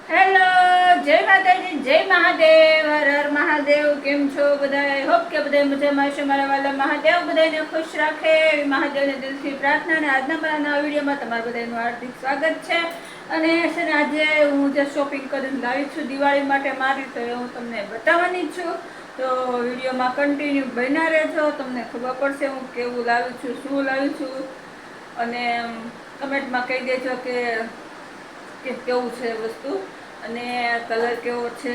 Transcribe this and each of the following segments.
Hello, જય માતાજી, જય મહાદેવ, હર હર મહાદેવ. કેમ છો બધા? હોપ કે બધા મજામાં હશે. મારા વાલા મહાદેવ બધાને ખુશ રાખે એવી મહાદેવને દિલથી પ્રાર્થના. અને આજના મારા નવા વિડીયોમાં તમારું બધાનું હાર્દિક સ્વાગત છે. અને છે ને આજે હું જે શોપિંગ કરીને લાવી છું દિવાળી માટે મારી, તો હું તમને બતાવવાની છું. તો વિડીયોમાં કન્ટિન્યુ બન્યા રહેજો, તમને ખબર પડશે હું કેવું લાવું છું, શું લાવું છું. અને કમેન્ટમાં કહી દેજો કે કેવું છે વસ્તુ અને કલર કેવો છે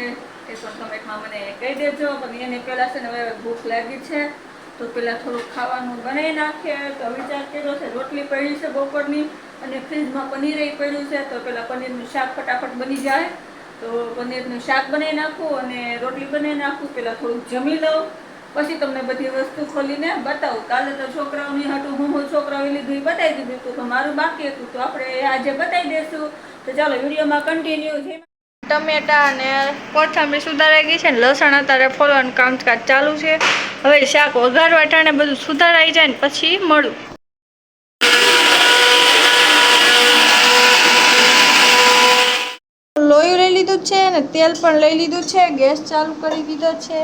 એ પણ કમેન્ટમાં મને કહી દેજો. પણ એને પહેલાં છે ને હવે ભૂખ લાગી છે, તો પહેલાં થોડુંક ખાવાનું બનાવી નાખીએ. તો વિચાર કર્યો છે, રોટલી પડી છે બપોરની અને ફ્રીજમાં પનીર પડ્યું છે, તો પહેલાં પનીરનું શાક ફટાફટ બની જાય. તો પનીરનું શાક બનાવી નાખું અને રોટલી બનાવી નાખું. પહેલાં થોડુંક જમી લઉં, પછી તમને બધી વસ્તુ ખોલીને બતાવું. કાલે તો છોકરાઓની હાટું હું છોકરાઓએ લીધું એ બતાવી દીધું હતું, તો મારું બાકી હતું, તો આપણે આજે બતાવી દઈશું. તો ચાલો વિડીયોમાં કન્ટિન્યુ. ટમેટા અને કોથમરી સુધારાઈ ગઈ છે ને લસણ અત્યારે ફોલવાનું કામકાજ ચાલુ છે. હવે શાક વઘારવા ટાણે બધું સુધારાઈ જાય ને પછી મળું. લોહી લઈ લીધું છે ને તેલ પણ લઈ લીધું છે. ગેસ ચાલુ કરી દીધો છે.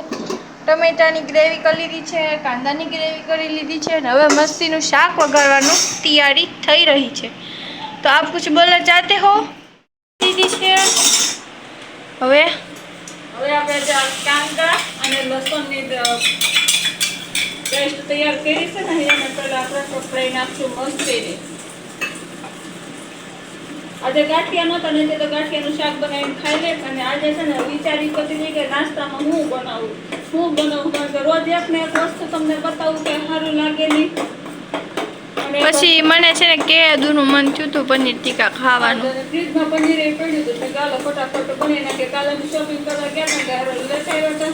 ટમેટાની ગ્રેવી કરી લીધી છે, કાંદાની ગ્રેવી કરી લીધી છે ને હવે મસ્તીનું શાક વઘારવાનું તૈયારી થઈ રહી છે. તો આપ કુછ બોલના ચાહતે હો? દીદી છે હવે આપણે કાંદા અને લસણની પેસ્ટ તૈયાર કરી છે ને એને પહેલા આપણે ફ્રાઈ નાખશું મસ્તીની. આજે ગાંઠિયા નહોતા, ને તો ગાંઠિયાનું શાક બનાવીને ખાઈ લે. અને આજે છે ને વિચારી પછી કે નાસ્તામાં હું બનાવું, કારણ કે રોજ એક ને એક વસ્તુ તમને બતાવું કે સારું લાગે નહીં. પછી મને છે ને કે દૂનું મન થયું હતું પનીર ટીકા ખાવાનું. ફ્રીજમાં પનીર એ પડ્યું હતું, ચાલો ફટાફટ બનાવી નાખીએ. કાલે શોપિંગ કરવા ગયા હતા ત્યારે લખાવ્યો હતો,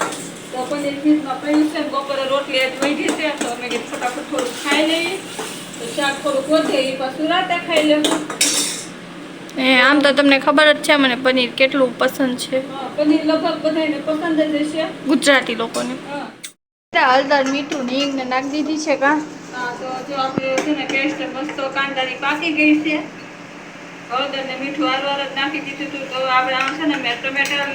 તો પનીર ફ્રીજમાં પડ્યું છે. બપોરે રોટલી આજ વધી છે, તો અમે ફટાફટ થોડું ખાઈ લઈએ. તો શાક થોડુંક વધે એ પાછું રાતે ખાઈ લેવું. આમ તો તમને ખબર જ છે મને પનીર કેટલું પસંદ છે. પનીર લગભગ બધાને પસંદ જ હશે ગુજરાતી લોકોને. હળદર, મીઠું, હિંગ ને નાખી દીધી છે. તો જો આપણે છે ને પેસ્ટ મસ્ત કાંદાની પાકી ગઈ છે. હળદર ને મીઠું હારવાર જ નાખી દીધું હતું. તો આપણે આમ છે ને મેં ટમેટા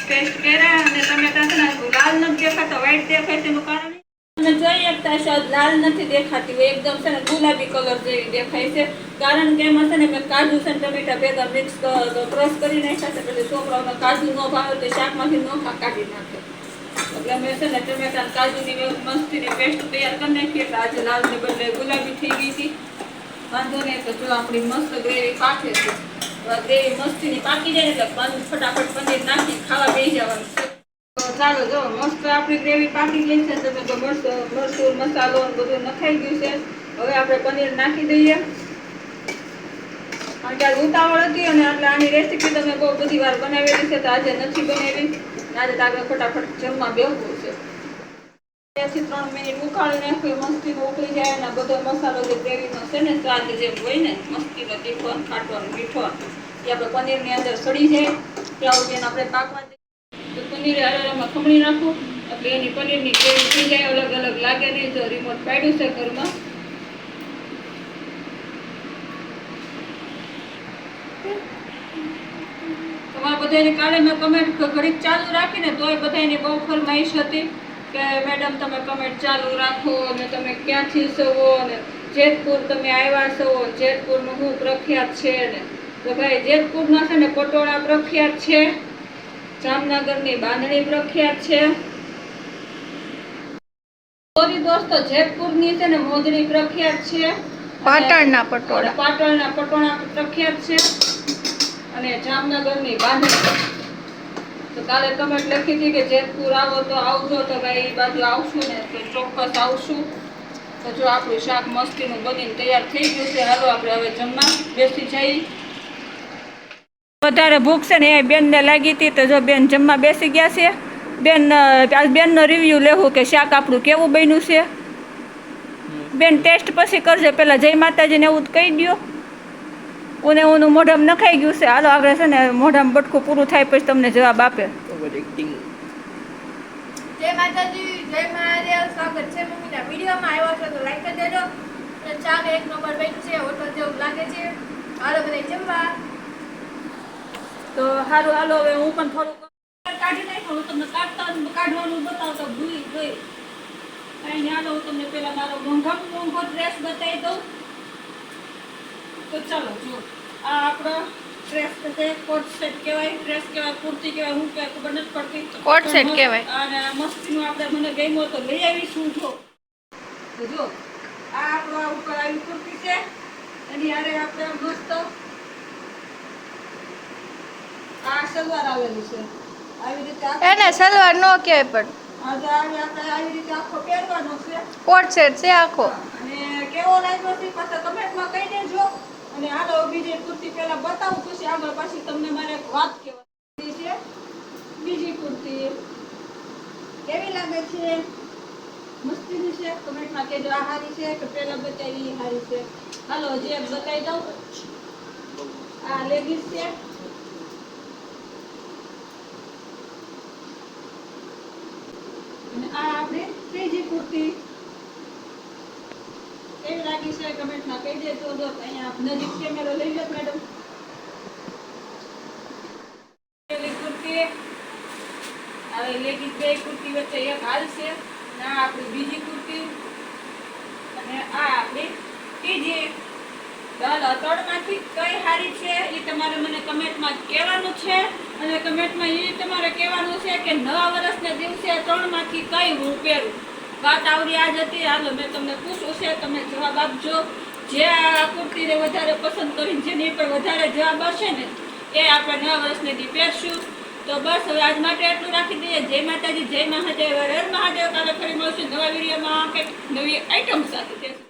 પેસ્ટ કર્યા અને ટમેટા છે ને લાલ નથી દેખાતા, વ્હાઈટ દેખાય છે. એનું કારણ તમે જોઈ શકતા છો લાલ નથી દેખાતી હોય, એકદમ છે ને ગુલાબી કલર જેવી દેખાય છે. કારણ કે એમાં છે ને મેં કાજુ છે ને ટમેટા ભેગા મિક્સ ક્રશ કરી નાખ્યા છે. પછી છોકરાઓને કાજુ ન ભાવે તો શાકમાંથી નોખા કાઢી નાખે. એટલે અમે છે ને ટમેટા કાજુની મસ્તીની પેસ્ટ તૈયાર કરી નાખીએ. એટલે આજે લાલને બદલે ગુલાબી થઈ ગઈ હતી. વાંધો નહીં. તો જો આપણી મસ્ત ગ્રેવી પાકે છે. ગ્રેવી મસ્તીની પાકી જાય એટલે ફટાફટ પનીર નાખી ખાવા બેસી જવાનું છે. તો ચાલો જો મસ્ત આપણી ગ્રેવી પાકી ગઈ છે. તમે તો મરચું મસાલો બધું નખાઈ ગયું છે. હવે આપણે પનીર નાખી દઈએ. કારણ કે આજે ઉતાવળ હતી અને એટલે આની રેસીપી તમે બહુ બધી વાર બનાવેલી છે, તો આજે નથી બનાવી. આજે તો આપણે ફટાફટ જમવા બેસવું છે. 2 થી 3 મિનિટ ઉકાળી નાખીએ, મસ્તીનો ઉકળી જાય અને બધો મસાલો જે ગ્રેવીનો છે ને સ્વાદ જેમ હોય ને મસ્તીનો તીખો ખાટો મીઠો એ આપણે પનીરની અંદર સડી જાય ત્યાં સુધી આપણે પાકવા દઈએ. તો પનીર આમાં ખમણી નાખું એટલે એની પનીરની ગ્રેવી થઈ જાય, અલગ અલગ લાગે નહીં. જો રિમોટ પાડ્યું છે ઘરમાં. તમારા બધાને કાલે મેં કમેન્ટ ઘડીક ચાલુ રાખીને તોય બધાની બહુ ફરમાઈશ હતી કે મેડમ તમે કમેન્ટ ચાલુ રાખો અને તમે ક્યાંથી છો અને જેતપુર તમે આવ્યા છો, જેતપુરનું શું પ્રખ્યાત છે ને. તો ભાઈ જેતપુરમાં છે ને પટોળા પ્રખ્યાત છે, જામનગરની બાંધણી પ્રખ્યાત છે. સોરી દોસ્તો, જેતપુરની છે ને મોજડી પ્રખ્યાત છે, પાટણના પટોળા પ્રખ્યાત છે અને જામનગરની બાંધણી. તો કાલે કમેન્ટ લખી હતી કે જેતપુર આવો તો આવજો. તો ભાઈ એ બાજુ આવશું ને તો ચોક્કસ આવશું. તો જો આપણું શાક મસ્તીનું બનીને તૈયાર થઈ ગયું છે. હાલો આપણે હવે જમવા બેસી જઈએ. વધારે ભૂખ છે ને એ બેનને લાગી હતી, તો જો બેન જમવા બેસી ગયા છે. બેન આજ બેનનો રિવ્યુ લેવું કે શાક આપણું કેવું બન્યું છે. બેન ટેસ્ટ પછી કરજો, પેલા જય માતાજીને એવું કહી દો. ઊનું મોઢામાં નખાઈ ગયું છે. હાલો આગળ છે ને મોઢામાં બટકું પૂરું થાય પછી તમને જવાબ આપે. જય માતાજી, જય મહાદેવ. સ્વાગત છે મમ્મીના વિડીયોમાં. આવ્યો છો તો લાઈક કરી દેજો. ચાક એક નંબર બન્યું છે, હોટલ જેવું લાગે છે. હાલો બધા જમવા. તો સારું હાલો હવે હું પણ થોડુંક કાઢી નાખું. હું તમને કાઢવાનું બતાવતો ભૂલી ગઈ. કાંઈ નહીં, હાલો હું તમને પેલા મારો મોંઘો ડ્રેસ બતાવી દઉં. તો ચાલો જો આ આપણો ડ્રેસ છે, કોટ સેટ કહેવાય, ડ્રેસ કહેવાય, કુર્તી કહેવાય, હું કહેવાય ખબર નથી પડતી. કોટ સેટ કહેવાય. અને મસ્તીનું આપણે મને ગમ્યો તો લઈ આવીશું. જો આ આપણો આ ઉપર આવી કુર્તી છે, એની હારે આપણે મસ્ત આ સલવાર આવેલી છે. આવી રીતે એને સલવાર નો કહેવાય પણ આજે આપણે આવી રીતે આખો પહેરવાનો છે. કોટ સેટ છે આખો. અને કેવો લાગ્યો છે પાછા કમેન્ટમાં કહી દેજો. અને હાલો બીજી કુર્તી પહેલા બતાવું, પછી આગળ પાછી તમને મારે એક વાત કહેવાની છે. બીજી કુર્તી કેવી લાગે છે? મસ્તીની છે? કમેન્ટમાં કહેજો આ હારી છે કે પહેલા બતાવી હારી છે. હાલો હજી એક બતાવી દઉં. આ લેગીસ છે. અને આ આપણે ત્રીજી કુર્તી કેવી લાગી છે કમેન્ટમાં કહી દેજો. જો અહીંયા નજીક કેમેરો લઈ લો મેડમ. પેલી કુર્તી હવે લેગીસ બે કુર્તી વચ્ચે એક હાલ છે. અને આ આપણી બીજી કુર્તી અને આ આપણી ત્રીજી. ચાલો ત્રણમાંથી કઈ સારી છે એ તમારે મને કમેન્ટમાં કહેવાનું છે. અને કમેન્ટમાં એ તમારે કહેવાનું છે કે નવા વર્ષના દિવસે ત્રણમાંથી કઈ હું પહેરું. વાત આવડી આજ હતી. હાલો મેં તમને પૂછ્યું છે, તમે જવાબ આપજો. જે આ કુર્તીને વધારે પસંદ કરીને જેની પર વધારે જવાબ આવશે ને એ આપણે નવા વર્ષને દી પહેરશું. તો બસ હવે આજ માટે એટલું રાખી દઈએ. જય માતાજી, જય મહાદેવ, હર હર મહાદેવ. કાલે ફરી મળશું નવા વિડીયોમાં કંઈક નવી આઈટમ સાથે.